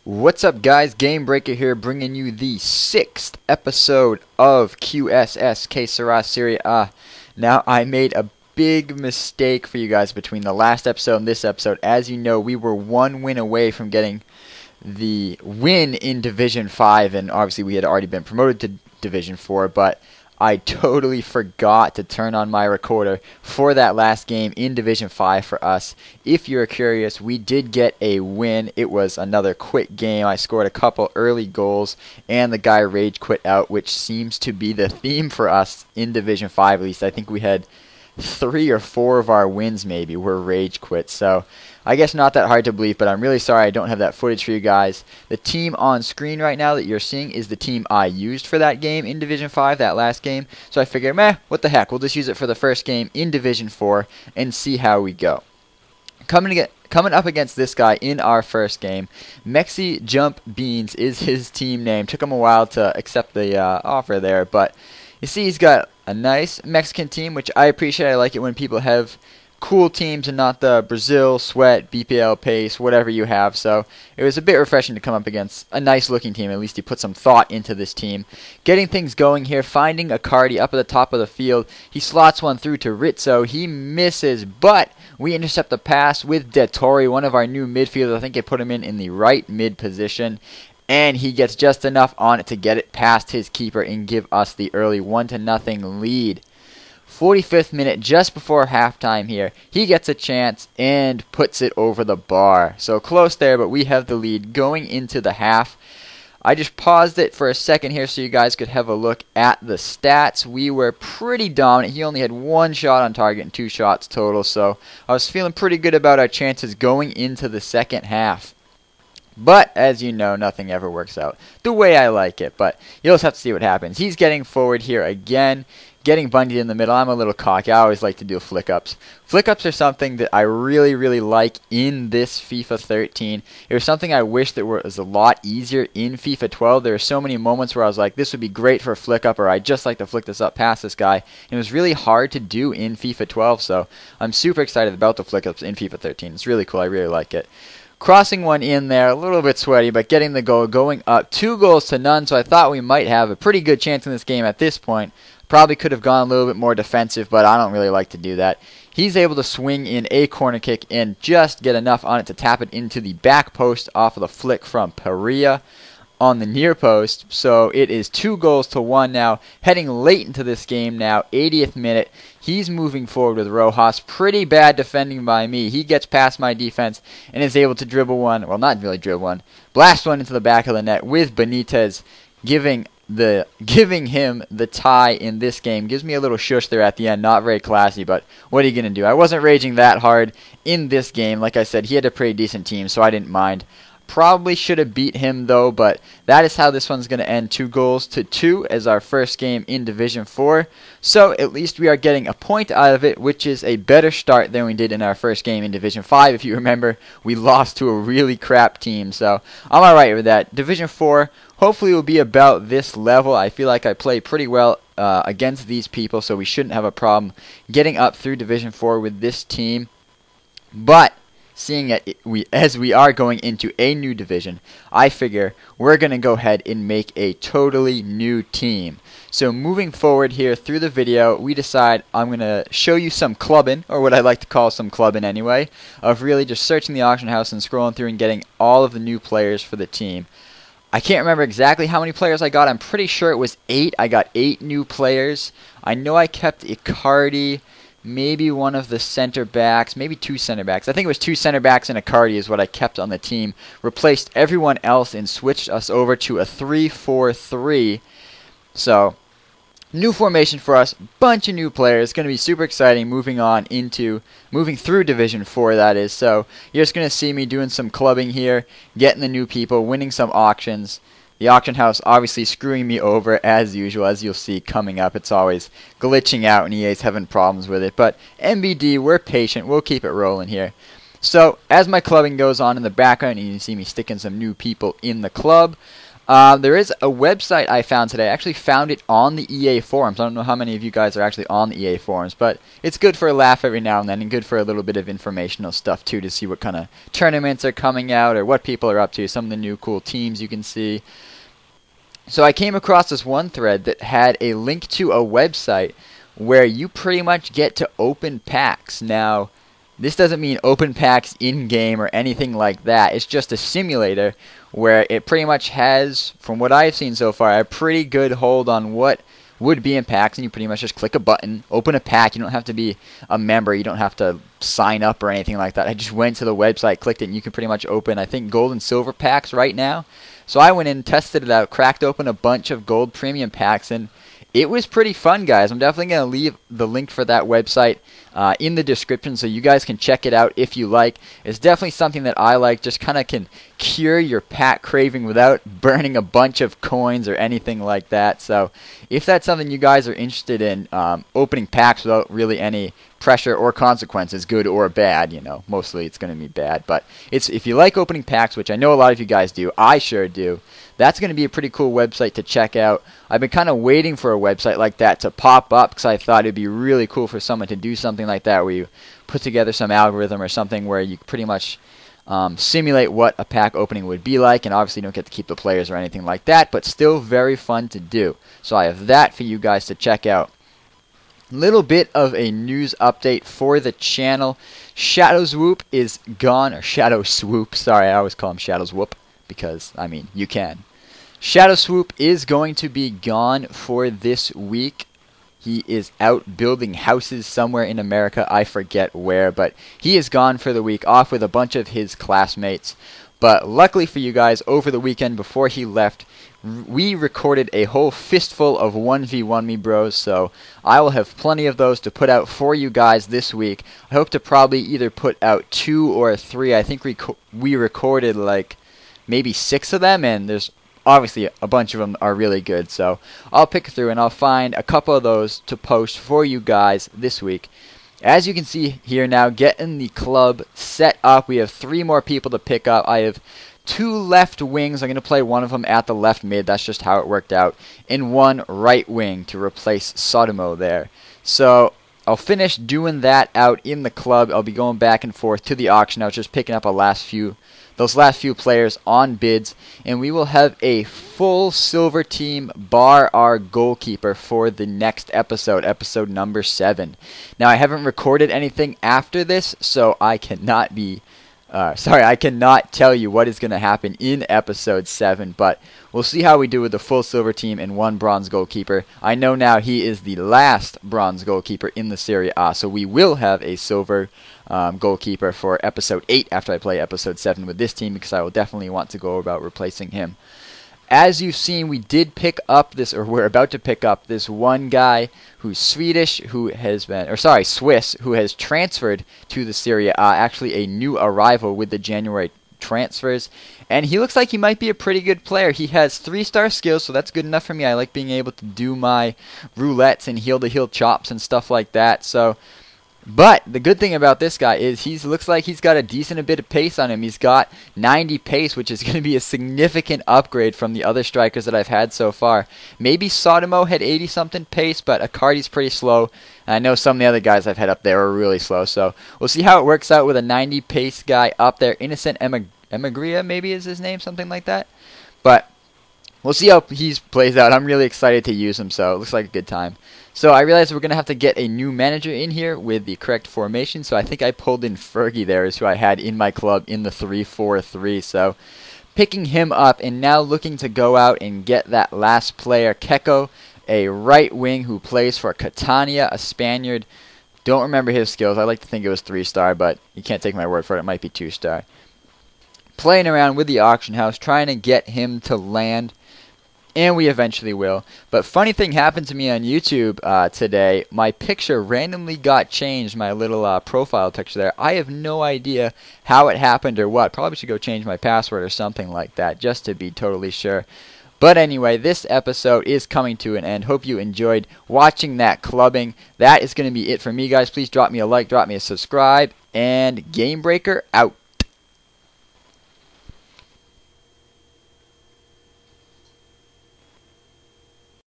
What's up, guys? Game Breaker here, bringing you the 6th episode of QSSK Sera Serie. Now, I made a big mistake for you guys between the last episode and this episode. As you know, we were one win away from getting the win in Division 5, and obviously we had already been promoted to Division 4, but I totally forgot to turn on my recorder for that last game in Division 5 for us. If you're curious, we did get a win. It was another quick game. I scored a couple early goals, and the guy rage quit out, which seems to be the theme for us in Division 5 at least. I think we had 3 or 4 of our wins maybe were rage quits. So I guess not that hard to believe, but I'm really sorry I don't have that footage for you guys. The team on screen right now that you're seeing is the team I used for that game in Division 5, that last game. So I figured, what the heck, we'll just use it for the first game in Division 4 and see how we go. Coming up against this guy in our first game, Mexi Jump Beans is his team name. Took him a while to accept the offer there, but you see he's got a nice Mexican team, which I appreciate. I like it when people have cool teams and not the Brazil, Sweat, BPL, Pace, whatever you have. So it was a bit refreshing to come up against a nice looking team. At least he put some thought into this team. Getting things going here, finding a Cardi up at the top of the field. He slots one through to Rizzo. He misses, but we intercept the pass with Dettori, one of our new midfielders. I think they put him in the right mid position. And he gets just enough on it to get it past his keeper and give us the early 1-0 lead. 45th minute, just before halftime here, he gets a chance and puts it over the bar. So close there, but we have the lead going into the half. I just paused it for a second here so you guys could have a look at the stats. We were pretty dominant. He only had 1 shot on target and 2 shots total, so I was feeling pretty good about our chances going into the second half. But, as you know, nothing ever works out the way I like it. But you'll just have to see what happens. He's getting forward here again, getting bundied in the middle. I'm a little cocky. I always like to do flick-ups. Flick-ups are something that I really, really like in this FIFA 13. It was something I wish that was a lot easier in FIFA 12. There were so many moments where I was like, this would be great for a flick-up, or I'd just like to flick this up past this guy. And it was really hard to do in FIFA 12, so I'm super excited about the flick-ups in FIFA 13. It's really cool. I really like it. Crossing one in there, a little bit sweaty, but getting the goal, going up 2-0, so I thought we might have a pretty good chance in this game at this point. Probably could have gone a little bit more defensive, but I don't really like to do that. He's able to swing in a corner kick and just get enough on it to tap it into the back post off of the flick from Perea on the near post. So it is 2-1 now, heading late into this game now, 80th minute. He's moving forward with Rojas. Pretty bad defending by me. He gets past my defense and is able to dribble one. Well, not really dribble one. Blast one into the back of the net with Benitez giving him the tie in this game. Gives me a little shush there at the end. Not very classy, but what are you going to do? I wasn't raging that hard in this game. Like I said, he had a pretty decent team, so I didn't mind. Probably should have beat him though, but that is how this one's going to end. 2-2 as our first game in Division 4. So at least we are getting a point out of it, which is a better start than we did in our first game in Division 5. If you remember, we lost to a really crap team, so I'm alright with that. Division 4 hopefully will be about this level. I feel like I play pretty well against these people, so we shouldn't have a problem getting up through Division 4 with this team. But seeing that as we are going into a new division, I figure we're going to go ahead and make a totally new team. So moving forward here through the video, we decide I'm going to show you some clubbing, or what I like to call some clubbing anyway, of really just searching the auction house and scrolling through and getting all of the new players for the team. I can't remember exactly how many players I got. I'm pretty sure it was 8. I got 8 new players. I know I kept Icardi, maybe one of the center backs, maybe 2 center backs. I think it was 2 center backs and Icardi is what I kept on the team. Replaced everyone else and switched us over to a 3-4-3. So, new formation for us, bunch of new players. It's going to be super exciting moving through Division 4, that is. So, you're just going to see me doing some clubbing here, getting the new people, winning some auctions. The auction house obviously screwing me over as usual, as you'll see coming up. It's always glitching out and EA's having problems with it. But MBD, we're patient. We'll keep it rolling here. So as my clubbing goes on in the background, and you can see me sticking some new people in the club, There is a website I found today. I actually found it on the EA forums. I don't know how many of you guys are actually on the EA forums, but it's good for a laugh every now and then, and good for a little bit of informational stuff too, to see what kind of tournaments are coming out or what people are up to, some of the new cool teams you can see. So I came across this one thread that had a link to a website where you pretty much get to open packs. Now, this doesn't mean open packs in-game or anything like that. It's just a simulator where it pretty much has, from what I've seen so far, a pretty good hold on what would be in packs, and you pretty much just click a button, open a pack. You don't have to be a member. You don't have to sign up or anything like that. I just went to the website, clicked it, and you can pretty much open, I think, gold and silver packs right now. So I went in, tested it out, cracked open a bunch of gold premium packs, and it was pretty fun, guys. I'm definitely going to leave the link for that website in the description so you guys can check it out if you like. It's definitely something that I like, just kind of can cure your pack craving without burning a bunch of coins or anything like that. So if that's something you guys are interested in, opening packs without really any pressure or consequences, good or bad, you know, mostly it's going to be bad, but if you like opening packs, which I know a lot of you guys do, I sure do, that's going to be a pretty cool website to check out. I've been kind of waiting for a website like that to pop up because I thought it'd be really cool for someone to do something like that where you put together some algorithm or something where you pretty much simulate what a pack opening would be like, and obviously you don't get to keep the players or anything like that, but still very fun to do. So I have that for you guys to check out. Little bit of a news update for the channel. Shadow Swoop is gone, or Shadow Swoop, sorry, I always call him Shadow Swoop because, I mean, you can. Shadow Swoop is going to be gone for this week. He is out building houses somewhere in America, I forget where, but he is gone for the week, off with a bunch of his classmates. But luckily for you guys, over the weekend before he left, we recorded a whole fistful of 1v1 me bros, so I will have plenty of those to put out for you guys this week. I hope to probably either put out 2 or 3. I think we recorded like maybe 6 of them, and there's obviously a bunch of them are really good, so I'll pick through and I'll find a couple of those to post for you guys this week. As you can see here now, getting the club set up, we have 3 more people to pick up. I have 2 left wings. I'm going to play one of them at the left mid. That's just how it worked out. And 1 right wing to replace Sotomo there. So I'll finish doing that out in the club. I'll be going back and forth to the auction. I was just picking up those last few players on bids, and we will have a full silver team bar our goalkeeper for the next episode, episode number 7. Now I haven't recorded anything after this, so I cannot I cannot tell you what is going to happen in episode 7, but we'll see how we do with the full silver team and 1 bronze goalkeeper. I know now he is the last bronze goalkeeper in the Serie A, so we will have a silver goalkeeper for episode 8 after I play episode 7 with this team, because I will definitely want to go about replacing him. As you've seen, we did pick up this, or we're about to pick up this one guy who's Swiss, who has transferred to the Serie A, actually a new arrival with the January transfers, and he looks like he might be a pretty good player. He has 3-star skills, so that's good enough for me. I like being able to do my roulettes and heel-to-heel chops and stuff like that, so... But the good thing about this guy is he looks like he's got a decent bit of pace on him. He's got 90 pace, which is going to be a significant upgrade from the other strikers that I've had so far. Maybe Sotomo had 80-something pace, but Icardi's pretty slow. And I know some of the other guys I've had up there are really slow. So we'll see how it works out with a 90 pace guy up there. Innocent Emagria, maybe is his name, something like that. But we'll see how he plays out. I'm really excited to use him, so it looks like a good time. So I realized we're going to have to get a new manager in here with the correct formation, so I think I pulled in Fergie there, is who I had in my club in the 3-4-3. So picking him up and now looking to go out and get that last player, Keko, a right wing who plays for Catania, a Spaniard. Don't remember his skills. I like to think it was 3-star, but you can't take my word for it. It might be 2-star. Playing around with the auction house, trying to get him to land. And we eventually will. But funny thing happened to me on YouTube today. My picture randomly got changed, my little profile picture there. I have no idea how it happened or what. Probably should go change my password or something like that just to be totally sure. But anyway, this episode is coming to an end. Hope you enjoyed watching that clubbing. That is going to be it for me, guys. Please drop me a like, drop me a subscribe, and Game Breaker out.